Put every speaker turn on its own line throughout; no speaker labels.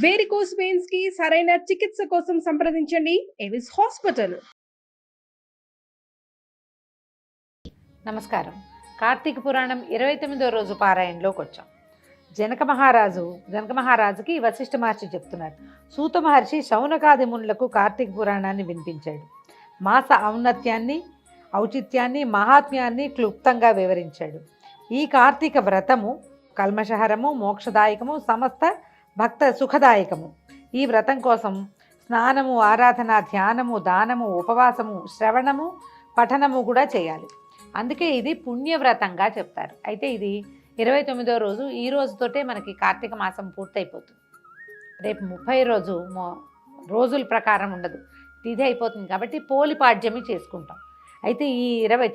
Varicose veins కి సరైన చికిత్స కోసం సంప్రదించండి ఎవిస్ హాస్పిటల్.
నమస్కారం. కార్తీక పురాణం 29వ రోజు పారాయణలోకి వచ్చాం. జనక మహారాజుకి వశిష్ఠ మహర్షి చెప్తున్నారు. సూత మహర్షి శౌనకాది మునులకు కార్తీక పురాణాన్ని వినిపించాడు. మాస ఔన్నత్యాన్ని, ఔచిత్యాన్ని, మహాత్మ్యాన్ని క్లుప్తంగా వివరించాడు. ఈ కార్తీక వ్రతము కల్మషహరము, మోక్షదాయకము, సమస్త భక్త సుఖదాయకము. ఈ వ్రతం కోసం స్నానము, ఆరాధన, ధ్యానము, దానము, ఉపవాసము, శ్రవణము, పఠనము కూడా చేయాలి. అందుకే ఇది పుణ్యవ్రతంగా చెప్తారు. అయితే ఇది 29వ రోజు. ఈ రోజుతోటే మనకి కార్తీక మాసం పూర్తయిపోతుంది. రేపు 30 రోజుల ప్రకారం ఉండదు, తిథి అయిపోతుంది. కాబట్టి పోలిపాడ్యమి చేసుకుంటాం. అయితే ఈ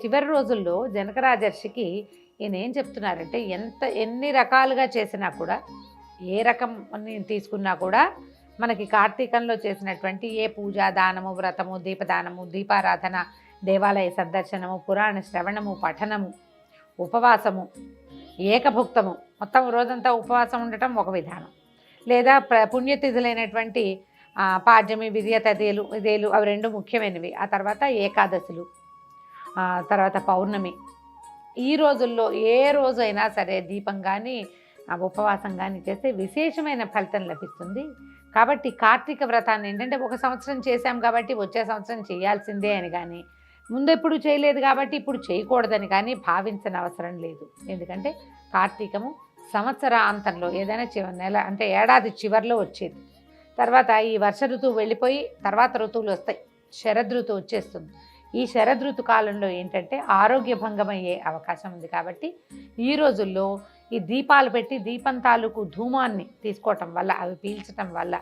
చివరి రోజుల్లో జనక రాజర్షికి ఈయన ఏం చెప్తున్నారంటే, ఎన్ని రకాలుగా చేసినా కూడా, ఏ రకం తీసుకున్నా కూడా మనకి కార్తీకంలో చేసినటువంటి ఏ పూజ, దానము, వ్రతము, దీపదానము, దీపారాధన, దేవాలయ సందర్శనము, పురాణ శ్రవణము, పఠనము, ఉపవాసము, ఏకభుక్తము, మొత్తం రోజంతా ఉపవాసం ఉండటం ఒక విధానం. లేదా పుణ్యతిథులైనటువంటి పాడ్యమి, విద్య ఇదేలు అవి రెండు ముఖ్యమైనవి. ఆ తర్వాత ఏకాదశులు, తర్వాత పౌర్ణమి. ఈ రోజుల్లో ఏ రోజైనా సరే దీపం కానీ ఉపవాసం కానీ చేస్తే విశేషమైన ఫలితం లభిస్తుంది. కాబట్టి కార్తీక వ్రతాన్ని ఏంటంటే, ఒక సంవత్సరం చేశాం కాబట్టి వచ్చే సంవత్సరం చేయాల్సిందే అని కానీ, ముందెప్పుడు చేయలేదు కాబట్టి ఇప్పుడు చేయకూడదని కానీ భావించని అవసరం లేదు. ఎందుకంటే కార్తీకము సంవత్సరాంతంలో ఏదైనా నెల అంటే ఏడాది చివరిలో వచ్చేది. తర్వాత ఈ వర్ష ఋతువు వెళ్ళిపోయి తర్వాత ఋతువులు వస్తాయి, శరదృతువు వచ్చేస్తుంది. ఈ శరదృతు కాలంలో ఏంటంటే ఆరోగ్య భంగమయ్యే అవకాశం ఉంది. కాబట్టి ఈ రోజుల్లో ఈ దీపాలు పెట్టి దీపం తాలూకు ధూమాన్ని తీసుకోవటం వల్ల, అవి పీల్చటం వల్ల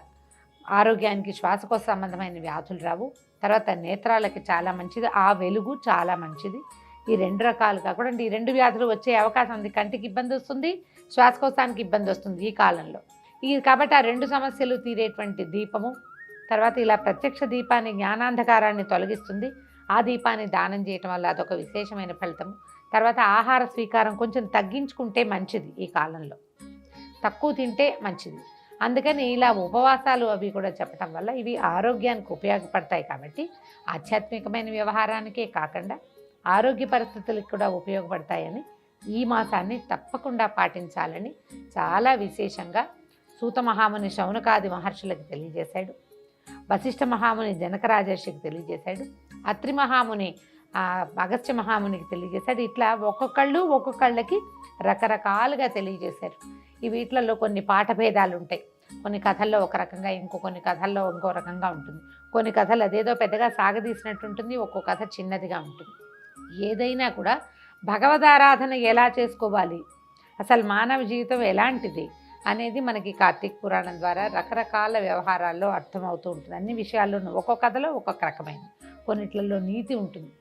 ఆరోగ్యానికి, శ్వాసకోశ సంబంధమైన వ్యాధులు రావు. తర్వాత నేత్రాలకి చాలా మంచిది, ఆ వెలుగు చాలా మంచిది. ఈ రెండు రకాలుగా కూడా ఈ రెండు వ్యాధులు వచ్చే అవకాశం ఉంది. కంటికి ఇబ్బంది వస్తుంది, శ్వాసకోశానికి ఇబ్బంది వస్తుంది ఈ కాలంలో. కాబట్టి ఆ రెండు సమస్యలు తీరేటువంటి దీపము, తర్వాత ఇలా ప్రత్యక్ష దీపాన్ని, జ్ఞానాంధకారాన్ని తొలగిస్తుంది. ఆ దీపాన్ని దానం చేయటం వల్ల అదొక విశేషమైన ఫలితము. తర్వాత ఆహార స్వీకారం కొంచెం తగ్గించుకుంటే మంచిది. ఈ కాలంలో తక్కువ తింటే మంచిది. అందుకని ఇలా ఉపవాసాలు అవి కూడా చెప్పటం వల్ల ఇవి ఆరోగ్యానికి ఉపయోగపడతాయి. కాబట్టి ఆధ్యాత్మికమైన వ్యవహారానికే కాకుండా ఆరోగ్య పరిస్థితులకు కూడా ఉపయోగపడతాయని ఈ మాసాన్ని తప్పకుండా పాటించాలని చాలా విశేషంగా సూత మహాముని శౌనకాది మహర్షులకు తెలియజేశాడు. వశిష్ఠ మహాముని జనక రాజర్షికి తెలియజేశాడు. అత్రి మహాముని అగస్త్య మహామునికి తెలియజేశాడు. ఇట్లా ఒక్కొక్కళ్ళకి రకరకాలుగా తెలియజేశారు. ఈ వీటిలలో కొన్ని పాఠభేదాలు ఉంటాయి. కొన్ని కథల్లో ఒక రకంగా, కొన్ని కథల్లో ఇంకో రకంగా ఉంటుంది. కొన్ని కథలు అదేదో పెద్దగా సాగదీసినట్టు ఉంటుంది, ఒక్కో కథ చిన్నదిగా ఉంటుంది. ఏదైనా కూడా భగవదారాధన ఎలా చేసుకోవాలి, అసలు మానవ జీవితం ఎలాంటిది అనేది మనకి కార్తీక పురాణం ద్వారా రకరకాల వ్యవహారాల్లో అర్థమవుతూ ఉంటుంది. అన్ని విషయాల్లోనూ ఒక్కొక్క కథలో ఒక్కొక్క రకమైన, కొన్నిట్లలో నీతి ఉంటుంది.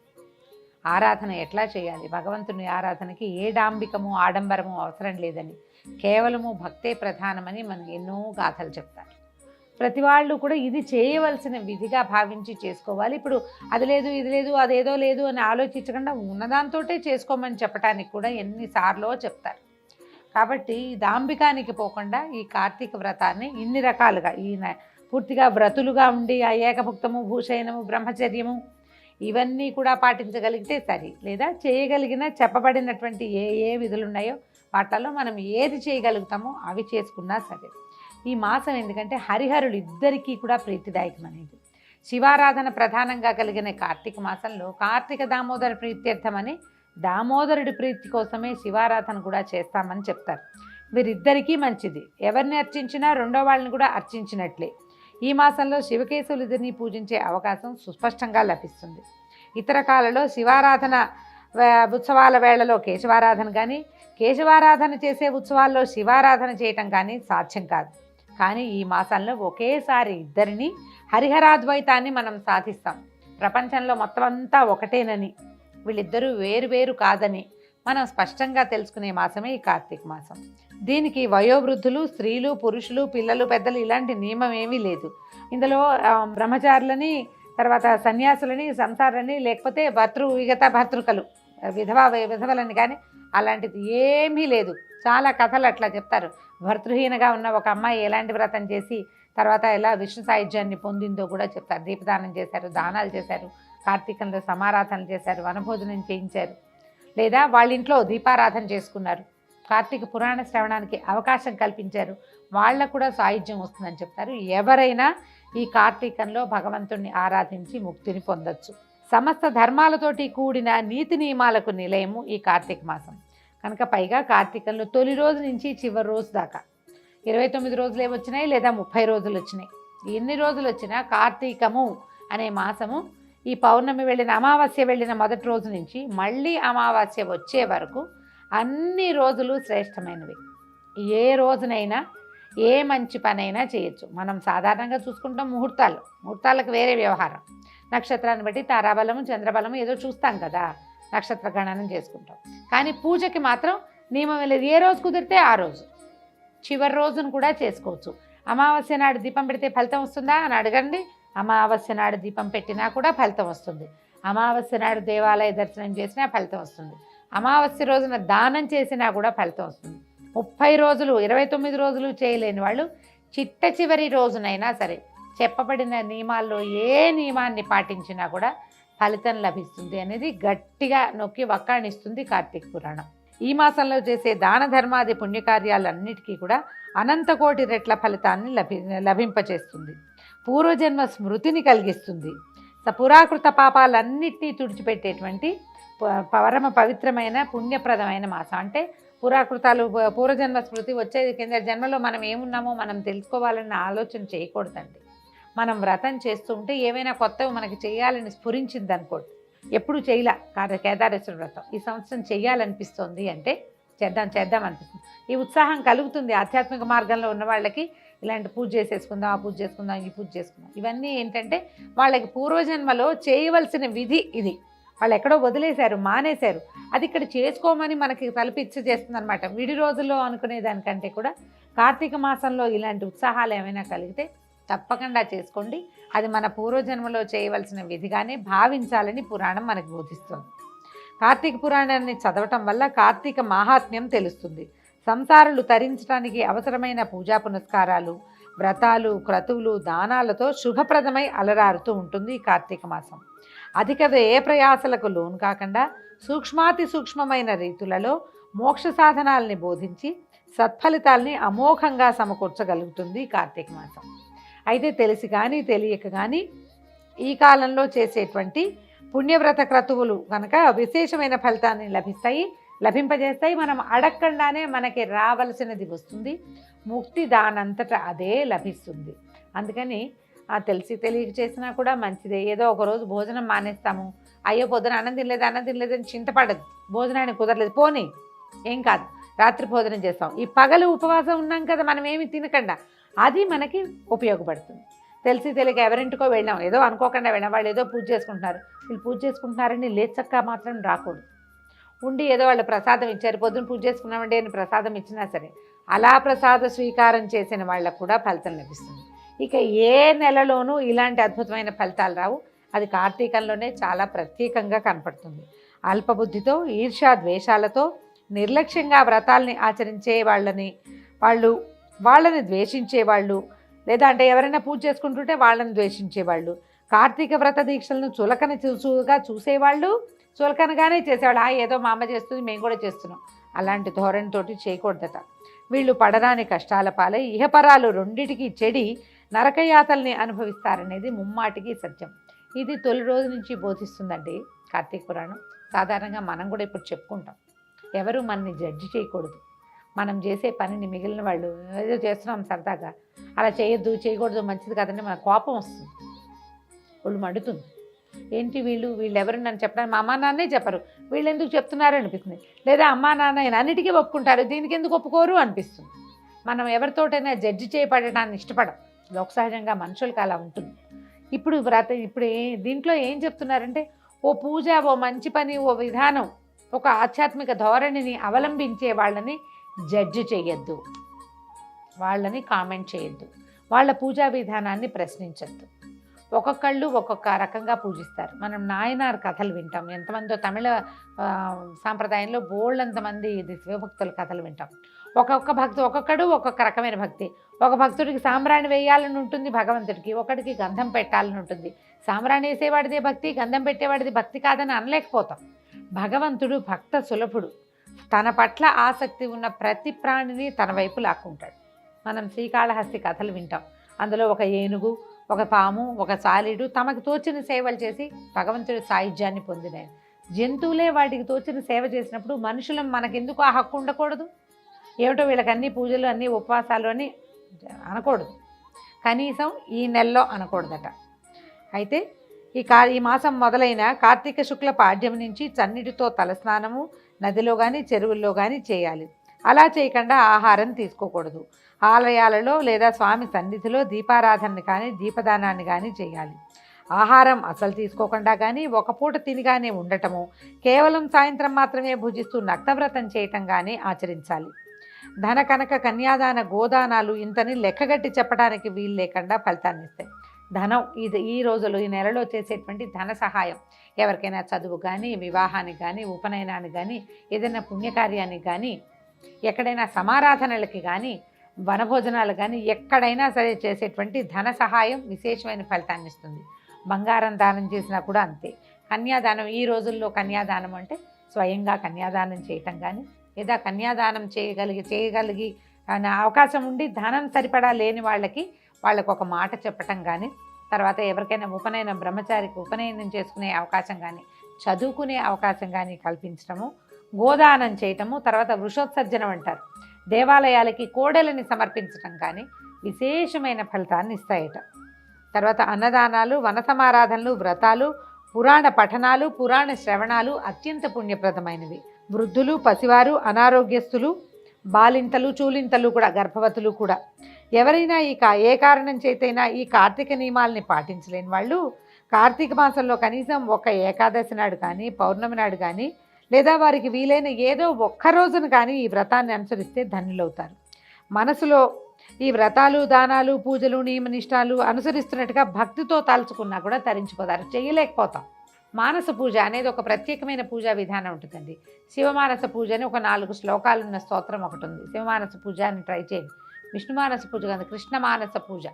ఆరాధన ఎట్లా చేయాలి, భగవంతుని ఆరాధనకి ఏ డాంబికము, ఆడంబరము అవసరం లేదని, కేవలము భక్తే ప్రధానమని మనకి ఎన్నో గాథలు చెప్తారు. ప్రతి వాళ్ళు కూడా ఇది చేయవలసిన విధిగా భావించి చేసుకోవాలి. ఇప్పుడు అది లేదు, ఇది లేదు, అదేదో లేదు అని ఆలోచించకుండా ఉన్నదాంతోటే చేసుకోమని చెప్పడానికి కూడా ఎన్నిసార్లు చెప్తారు. కాబట్టి దాంబికానికి పోకుండా ఈ కార్తీక వ్రతాన్ని ఇన్ని రకాలుగా, పూర్తిగా వ్రతులుగా ఉండి ఆ ఏకభుక్తము, భూషయనము, బ్రహ్మచర్యము ఇవన్నీ కూడా పాటించగలిగితే సరి. లేదా చేయగలిగిన చెప్పబడినటువంటి ఏ విధులు ఉన్నాయో వాటిలో మనం ఏది చేయగలుగుతామో అవి చేసుకున్నా సరే. ఈ మాసం ఎందుకంటే హరిహరులు ఇద్దరికీ కూడా ప్రీతిదాయకమనేది. శివారాధన ప్రధానంగా కలిగిన కార్తీక మాసంలో కార్తీక దామోదర ప్రీత్యర్థమని, దామోదరుడి ప్రీతి కోసమే శివారాధన కూడా చేస్తామని చెప్తారు. వీరిద్దరికీ మంచిది. ఎవరిని అర్చించినా రెండో వాళ్ళని కూడా అర్చించినట్లే. ఈ మాసంలో శివకేశవులిద్దరిని పూజించే అవకాశం సుస్పష్టంగా లభిస్తుంది. ఇతర కాలంలో శివారాధన ఉత్సవాల వేళలో కేశవారాధన కానీ, కేశవారాధన చేసే ఉత్సవాల్లో శివారాధన చేయటం కానీ సాధ్యం కాదు. కానీ ఈ మాసంలో ఒకేసారి ఇద్దరిని, హరిహరాద్వైతాన్ని మనం సాధిస్తాం. ప్రపంచంలో మొత్తం అంతా ఒకటేనని, వీళ్ళిద్దరూ వేరు కాదని మనం స్పష్టంగా తెలుసుకునే మాసమే ఈ కార్తీక మాసం. దీనికి వయోవృద్ధులు, స్త్రీలు, పురుషులు, పిల్లలు, పెద్దలు ఇలాంటి నియమం ఏమీ లేదు. ఇందులో బ్రహ్మచారులని, తర్వాత సన్యాసులని, సంసారాలని, లేకపోతే భర్తృకలు, విధవలని కానీ అలాంటిది ఏమీ లేదు. చాలా కథలు అట్లా చెప్తారు. భర్తృహీనగా ఉన్న ఒక అమ్మాయి ఎలాంటి వ్రతం చేసి తర్వాత ఎలా విష్ణు సాయుధ్యాన్ని పొందిందో కూడా చెప్తారు. దీపదానం చేశారు, దానాలు చేశారు, కార్తీకంలో సమారాధన చేశారు, వనభోజనం చేయించారు, లేదా వాళ్ళ ఇంట్లో దీపారాధన చేసుకున్నారు, కార్తీక పురాణ శ్రవణానికి అవకాశం కల్పించారు, వాళ్ళకు కూడా సాయుధ్యం వస్తుందని చెప్తారు. ఎవరైనా ఈ కార్తీకంలో భగవంతుణ్ణి ఆరాధించి ముక్తిని పొందొచ్చు. సమస్త ధర్మాలతోటి కూడిన నీతి నియమాలకు నిలయము ఈ కార్తీక మాసం కనుక. పైగా కార్తీకంలో తొలి రోజు నుంచి చివరి రోజు దాకా 29 రోజులే వచ్చినాయి, లేదా 30 రోజులు వచ్చినాయి. ఎన్ని రోజులు వచ్చినా కార్తీకము అనే మాసము ఈ పౌర్ణమి వెళ్ళిన అమావాస్య వెళ్ళిన మొదటి రోజు నుంచి మళ్ళీ అమావాస్య వచ్చే వరకు అన్ని రోజులు శ్రేష్టమైనవి. ఏ రోజునైనా ఏ మంచి పనైనా చేయొచ్చు. మనం సాధారణంగా చూసుకుంటాం ముహూర్తాలకు వేరే వ్యవహారం. నక్షత్రాన్ని బట్టి తారాబలము చంద్రబలము ఏదో చూస్తాం కదా, నక్షత్ర గణనం చేసుకుంటాం. కానీ పూజకి మాత్రం నియమం లేదు. ఏ రోజు కుదిరితే ఆ రోజు, చివరి రోజును కూడా చేసుకోవచ్చు. అమావాస్య నాడు దీపం పెడితే ఫలితం వస్తుందా అని అడగండి. అమావాస్య నాడు దీపం పెట్టినా కూడా ఫలితం వస్తుంది. అమావాస్య నాడు దేవాలయ దర్శనం చేసినా ఫలితం వస్తుంది. అమావాస్య రోజున దానం చేసినా కూడా ఫలితం వస్తుంది. 30 రోజులు 29 రోజులు చేయలేని వాళ్ళు చిట్ట చివరి రోజునైనా సరే చెప్పబడిన నియమాల్లో ఏ నియమాన్ని పాటించినా కూడా ఫలితం లభిస్తుంది అనేది గట్టిగా నొక్కి వక్కాణిస్తుంది కార్తీక పురాణం. ఈ మాసంలో చేసే దాన ధర్మాది పుణ్యకార్యాలన్నిటికీ కూడా అనంతకోటి రెట్ల ఫలితాన్ని లభింపచేస్తుంది. పూర్వజన్మ స్మృతిని కలిగిస్తుంది. పురాకృత పాపాలన్నిటినీ తుడిచిపెట్టేటువంటి పరమ పవిత్రమైన పుణ్యప్రదమైన మాసం. అంటే పూర్వజన్మ స్మృతి వచ్చేది కింద జన్మలో మనం ఏమున్నామో మనం తెలుసుకోవాలన్న ఆలోచన చేయకూడదండి. మనం వ్రతం చేస్తూ ఉంటే ఏమైనా కొత్తవి మనకి చేయాలని స్ఫురించింది అనుకోండి, ఎప్పుడు చేయలే కేదారేశ్వర వ్రతం ఈ సంవత్సరం చేయాలనిపిస్తుంది అంటే చేద్దాం అనిపిస్తుంది. ఈ ఉత్సాహం కలుగుతుంది. ఆధ్యాత్మిక మార్గంలో ఉన్న వాళ్ళకి ఇలాంటి పూజ చేసేసుకుందాం, ఆ పూజ చేసుకుందాం, ఈ పూజ చేసుకుందాం. ఇవన్నీ ఏంటంటే వాళ్ళకి పూర్వజన్మలో చేయవలసిన విధి ఇది. వాళ్ళు ఎక్కడో వదిలేశారు, మానేశారు. అది ఇక్కడ చేసుకోమని మనకి తలపిచ్చి చేస్తుంది అనమాట. విడి రోజుల్లో అనుకునే దానికంటే కూడా కార్తీక మాసంలో ఇలాంటి ఉత్సాహాలు ఏమైనా కలిగితే తప్పకుండా చేసుకోండి. అది మన పూర్వజన్మలో చేయవలసిన విధిగానే భావించాలని పురాణం మనకు బోధిస్తుంది. కార్తీక పురాణాన్ని చదవటం వల్ల కార్తీక మాహాత్మ్యం తెలుస్తుంది. సంసారులు తరించడానికి అవసరమైన పూజా పునస్కారాలు, వ్రతాలు, క్రతువులు, దానాలతో శుభప్రదమై అలరారుతూ ఉంటుంది ఈ కార్తీక మాసం. అధిక వ్యయ ప్రయాసలకు లోను కాకుండా సూక్ష్మాతి సూక్ష్మమైన రీతులలో మోక్ష సాధనాలని బోధించి సత్ఫలితాల్ని అమోఘంగా సమకూర్చగలుగుతుంది కార్తీక మాసం. అయితే తెలిసి కానీ తెలియక కానీ ఈ కాలంలో చేసేటువంటి పుణ్యవ్రత క్రతువులు కనుక విశేషమైన ఫలితాన్ని లభింపజేస్తాయి. మనం అడగకుండానే మనకి రావలసినది వస్తుంది. ముక్తి దానంతట అదే లభిస్తుంది. అందుకని తెలిసి తెలియక చేసినా కూడా మంచిదే. ఏదో ఒకరోజు భోజనం మానేస్తాము, అయ్యో పొద్దున అన్నం తినలేదని చింతపడదు. భోజనానికి కుదరలేదు, పోనీ ఏం కాదు, రాత్రి భోజనం చేస్తాం. ఈ పగలు ఉపవాసం ఉన్నాం కదా, మనం ఏమి తినకుండా అది మనకి ఉపయోగపడుతుంది. తెలిసి తెలియక ఎవరింటికో వెళ్ళాం, ఏదో అనుకోకుండా వెళ్ళాం, వాళ్ళు ఏదో పూజ చేసుకుంటున్నారు, వీళ్ళు పూజ చేసుకుంటున్నారని లేచక్క మాత్రం రాకూడదు. ఉండి ఏదో వాళ్ళు ప్రసాదం ఇచ్చారు, పొద్దున్న పూజ చేసుకున్నామండి అని ప్రసాదం ఇచ్చినా సరే అలా ప్రసాద స్వీకారం చేసిన వాళ్ళకు కూడా ఫలితం లభిస్తుంది. ఇక ఏ నెలలోనూ ఇలాంటి అద్భుతమైన ఫలితాలు రావు. అది కార్తీకంలోనే చాలా ప్రత్యేకంగా కనపడుతుంది. అల్పబుద్ధితో ఈర్ష్యా ద్వేషాలతో నిర్లక్ష్యంగా వ్రతాల్ని ఆచరించే వాళ్ళని ద్వేషించేవాళ్ళు, లేదా అంటే ఎవరైనా పూజ చేసుకుంటుంటే వాళ్ళని ద్వేషించేవాళ్ళు, కార్తీక వ్రత దీక్షలను చులకనగా చూసేవాళ్ళు, చులకనగానే చేసేవాళ్ళు. ఏదో మా అమ్మ చేస్తుంది మేము కూడా చేస్తున్నాం, అలాంటి ధోరణితోటి చేయకూడదట. వీళ్ళు పడరాని కష్టాల పాలై ఇహపరాలు రెండిటికి చెడి నరకయాతల్ని అనుభవిస్తారనేది ముమ్మాటికి సత్యం. ఇది తొలి రోజు నుంచి బోధిస్తుందండి కార్తీక పురాణం. సాధారణంగా మనం కూడా ఇప్పుడు చెప్పుకుంటాం, ఎవరు మనని జడ్జి చేయకూడదు. మనం చేసే పనిని మిగిలిన వాళ్ళు ఏదో చేస్తున్నాం సరదాగా, అలా చేయకూడదు మంచిది కాదంటే మన కోపం వస్తుంది, వాళ్ళు మండుతుంది. ఏంటి వీళ్ళు ఎవరు నన్ను చెప్పడానికి, మా అమ్మా నాన్నే చెప్పరు, వీళ్ళు ఎందుకు చెప్తున్నారు అనిపిస్తుంది. లేదా అమ్మా నాన్న అన్నిటికీ ఒప్పుకుంటారు, దీనికి ఎందుకు ఒప్పుకోరు అనిపిస్తుంది. మనం ఎవరితోటైనా జడ్జి చేయబడటాన్ని ఇష్టపడం, లోకసహజంగా మనుషులకు అలా ఉంటుంది. ఇప్పుడు దీంట్లో ఏం చెప్తున్నారంటే, ఓ పూజ, ఓ మంచి పని, ఓ విధానం, ఒక ఆధ్యాత్మిక ధోరణిని అవలంబించే వాళ్ళని జడ్జి చేయొద్దు, వాళ్ళని కామెంట్ చేయొద్దు, వాళ్ళ పూజా విధానాన్ని ప్రశ్నించద్దు. ఒక్కొక్కళ్ళు ఒక్కొక్క రకంగా పూజిస్తారు. మనం నాయనార్ కథలు వింటాం, ఎంతమందో తమిళ సాంప్రదాయంలో బోళ్ళంతమంది శివభక్తుల కథలు వింటాం. ఒక్కొక్కడు ఒక్కొక్క రకమైన భక్తి. ఒక భక్తుడికి సాంబ్రాణి వేయాలని ఉంటుంది భగవంతుడికి, ఒకడికి గంధం పెట్టాలని ఉంటుంది. సాంబ్రాణి వేసేవాడిదే భక్తి, గంధం పెట్టేవాడిది భక్తి కాదని అనలేకపోతాం. భగవంతుడు భక్త సులభుడు. తన పట్ల ఆసక్తి ఉన్న ప్రతి ప్రాణిని తన వైపు లాక్కుంటాడు. మనం శ్రీకాళహస్తి కథలు వింటాం. అందులో ఒక ఏనుగు, ఒక పాము, ఒక సాలీడు తమకు తోచిన సేవలు చేసి భగవంతుడి సాయుధ్యాన్ని పొందినాయి. జంతువులే వాటికి తోచిన సేవ చేసినప్పుడు మనుషులం మనకెందుకు ఆ హక్కు ఉండకూడదు? ఏమిటో వీళ్ళకి అన్ని పూజలు, అన్ని ఉపవాసాలు అని అనకూడదు. కనీసం ఈ నెలలో అనకూడదట. అయితే ఈ మాసం మొదలైన కార్తీక శుక్ల పాడ్యం నుంచి చన్నిటితో తలస్నానము నదిలో కానీ చెరువుల్లో కానీ చేయాలి. అలా చేయకుండా ఆహారం తీసుకోకూడదు. ఆలయాలలో లేదా స్వామి సన్నిధిలో దీపారాధన కానీ దీపదానాన్ని కానీ చేయాలి. ఆహారం అసలు తీసుకోకుండా కానీ ఒక పూట తినిగానే ఉండటము, కేవలం సాయంత్రం మాత్రమే భుజిస్తూ నక్తవ్రతం చేయటం కానీ ఆచరించాలి. ధన కనక కన్యాదాన గోదానాలు ఇంతని లెక్కగట్టి చెప్పడానికి వీలు లేకుండా ఫలితాన్ని ఇస్తాయి. ధనం ఈ రోజులు ఈ నెలలో చేసేటువంటి ధన సహాయం ఎవరికైనా చదువు కానీ, వివాహానికి కానీ, ఉపనయనానికి కానీ, ఏదైనా పుణ్యకార్యానికి కానీ, ఎక్కడైనా సమారాధనలకి కానీ, వనభోజనాలు కానీ, ఎక్కడైనా సరే చేసేటువంటి ధన సహాయం విశేషమైన ఫలితాన్ని ఇస్తుంది. బంగారం దానం చేసినా కూడా అంతే. కన్యాదానం ఈ రోజుల్లో కన్యాదానం అంటే స్వయంగా కన్యాదానం చేయటం కానీ, లేదా కన్యాదానం చేయగలిగి అవకాశం ఉండి ధనం సరిపడా లేని వాళ్ళకి ఒక మాట చెప్పటం కానీ, తర్వాత ఎవరికైనా బ్రహ్మచారికి ఉపనయనం చేసుకునే అవకాశం కానీ, చదువుకునే అవకాశం కానీ కల్పించడము, గోదానం చేయటము, తర్వాత వృషోత్సర్జనం అంటారు, దేవాలయాలకి కోడెలని సమర్పించడం కానీ విశేషమైన ఫలితాన్ని ఇస్తాయట. తర్వాత అన్నదానాలు, వన సమారాధనలు, వ్రతాలు, పురాణ పఠనాలు, పురాణ శ్రవణాలు అత్యంత పుణ్యప్రదమైనవి. వృద్ధులు, పసివారు, అనారోగ్యస్తులు, బాలింతలు, చూలింతలు కూడా, గర్భవతులు కూడా ఎవరైనా ఏ కారణం చేతైనా ఈ కార్తీక నియమాలని పాటించలేని వాళ్ళు కార్తీక మాసంలో కనీసం ఒక ఏకాదశి నాడు కానీ, పౌర్ణమి నాడు కానీ, లేదా వారికి వీలైన ఏదో ఒక్క రోజున కానీ ఈ వ్రతాన్ని అనుసరిస్తే ధన్యులవుతారు. మనసులో ఈ వ్రతాలు, దానాలు, పూజలు, నియమనిష్టాలు అనుసరిస్తున్నట్టుగా భక్తితో తలుచుకున్నా కూడా తరించిపోతారు, చేయలేకపోతాం. మానస పూజ అనేది ఒక ప్రత్యేకమైన పూజా విధానం ఉంటుందండి. శివమానస పూజ అని ఒక 4 శ్లోకాలు ఉన్న స్తోత్రం ఒకటి ఉంది. శివమానస పూజ అని ట్రై చేయండి. విష్ణు మానస పూజ కాదు, కృష్ణ మానస పూజ,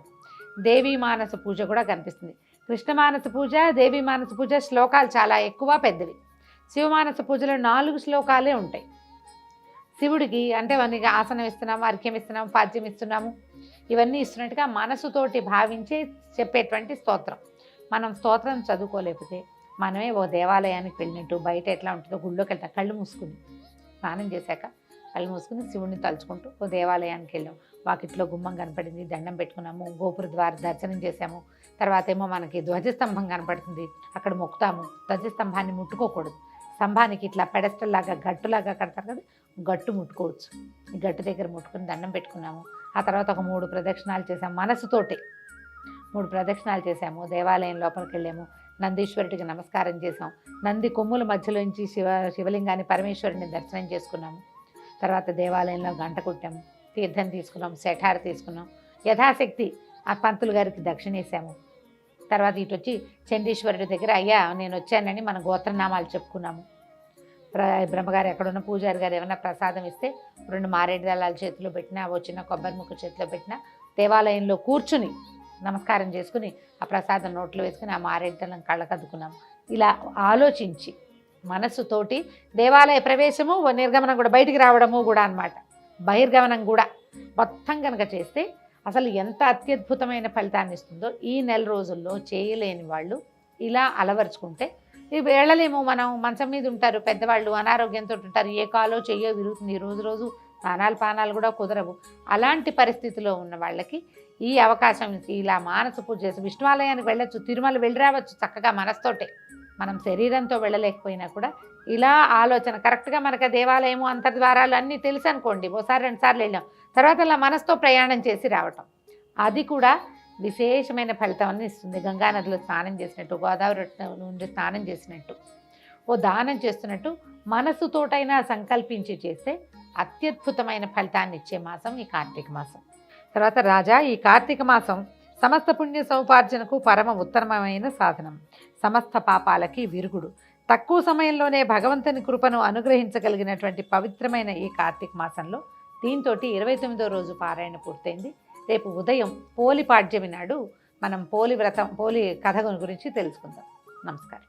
దేవీ మానస పూజ కూడా కనిపిస్తుంది. కృష్ణ మానస పూజ, దేవీ మానస పూజ శ్లోకాలు చాలా ఎక్కువ, పెద్దవి. శివమానస పూజలో 4 శ్లోకాలే ఉంటాయి. శివుడికి అంటే మనకి ఆసనం ఇస్తున్నాము, అర్ఘ్యం ఇస్తున్నాము, పాద్యం ఇస్తున్నాము, ఇవన్నీ ఇస్తున్నట్టుగా మనసుతోటి భావించే చెప్పేటువంటి స్తోత్రం. మనం స్తోత్రం చదువుకోలేకపోతే మనమే ఓ దేవాలయానికి వెళ్ళినట్టు, బయట ఎట్లా ఉంటుందో గుళ్ళోకి వెళ్తాం, కళ్ళు మూసుకుని స్నానం చేశాక కళ్ళు మూసుకుని శివుడిని తలుచుకుంటూ ఓ దేవాలయానికి వెళ్ళాం. వాకిట్లో గుమ్మం కనపడింది, దండం పెట్టుకున్నాము, గోపుర ద్వార దర్శనం చేసాము. తర్వాత ఏమో మనకి ధ్వజస్తంభం కనపడుతుంది, అక్కడ మొక్కుతాము. ధ్వజస్తంభాన్ని ముట్టుకోకూడదు. స్తంభానికి ఇట్లా పెడస్టల్ లాగా గట్టులాగా కడతారు కదా, గట్టు ముట్టుకోవచ్చు. ఈ గట్టు దగ్గర ముట్టుకుని దండం పెట్టుకున్నాము. ఆ తర్వాత ఒక 3 ప్రదక్షిణాలు చేసాము, మనసుతోటి 3 ప్రదక్షిణాలు చేసాము. దేవాలయం లోపలికి వెళ్ళాము, నందీశ్వరుడికి నమస్కారం చేసాం. నంది కొమ్ముల మధ్యలోంచి శివలింగాన్ని, పరమేశ్వరుడిని దర్శనం చేసుకున్నాము. తర్వాత దేవాలయంలో గంట కొట్టాము, తీర్థం తీసుకున్నాం, శఠార తీసుకున్నాం. యథాశక్తి ఆ పంతులు గారికి దక్షిణేసాము. తర్వాత ఇటు వచ్చి చండీశ్వరుడి దగ్గర అయ్యా నేను వచ్చానని మన గోత్రనామాలు చెప్పుకున్నాము. బ్రహ్మగారు ఎక్కడున్న పూజారి గారు ఏమైనా ప్రసాదం ఇస్తే 2 మారేడు దళాలు చేతిలో పెట్టినా, ఓ చిన్న కొబ్బరి ముక్క చేతిలో పెట్టినా, దేవాలయంలో కూర్చుని నమస్కారం చేసుకుని ఆ ప్రసాదం నోట్లో వేసుకుని ఆ మారేడు దళం కళ్ళకద్దుకున్నాము. ఇలా ఆలోచించి మనస్సుతోటి దేవాలయ ప్రవేశము, నిర్గమనం కూడా, బయటికి రావడము కూడా అన్నమాట, బహిర్గమనం కూడా మొత్తం కనుక చేస్తే అసలు ఎంత అత్యద్భుతమైన ఫలితాన్ని ఇస్తుందో. ఈ నెల రోజుల్లో చేయలేని వాళ్ళు ఇలా అలవరుచుకుంటే, వెళ్ళలేము, మనం మంచం మీద ఉంటారు, పెద్దవాళ్ళు అనారోగ్యంతో ఉంటారు, ఏ కాలో చెయ్యో విరుగుతుంది, రోజు స్నానాలు పానాలు కూడా కుదరవు. అలాంటి పరిస్థితిలో ఉన్న వాళ్ళకి ఈ అవకాశం ఇలా మానస పూజ చేసి విష్ణువాలయానికి వెళ్ళొచ్చు, తిరుమల వెళ్ళి రావచ్చు చక్కగా మనస్తోటే. మనం శరీరంతో వెళ్ళలేకపోయినా కూడా ఇలా ఆలోచన కరెక్ట్గా మనకు దేవాలయము, అంతర్ద్వారాలు అన్నీ తెలుసు అనుకోండి, ఓసారి 2 సార్లు వెళ్ళాం, తర్వాత అలా మనసుతో ప్రయాణం చేసి రావటం, అది కూడా విశేషమైన ఫలితాన్ని ఇస్తుంది. గంగానదిలో స్నానం చేసినట్టు, గోదావరి నుండి స్నానం చేసినట్టు, ఓ దానం చేస్తున్నట్టు మనసుతోటైనా సంకల్పించి చేస్తే అత్యద్భుతమైన ఫలితాన్ని ఇచ్చే మాసం ఈ కార్తీక మాసం. తర్వాత రాజా, ఈ కార్తీక మాసం సమస్త పుణ్య సౌపార్జనకు పరమ ఉత్తమమైన సాధనం, సమస్త పాపాలకి విరుగుడు. తక్కువ సమయంలోనే భగవంతుని కృపను అనుగ్రహించగలిగినటువంటి పవిత్రమైన ఈ కార్తీక మాసంలో దీంతో 29వ రోజు పారాయణ పూర్తయింది. రేపు ఉదయం పోలి పాడ్యమి నాడు మనం పోలి కథ గురించి తెలుసుకుందాం. నమస్కారం.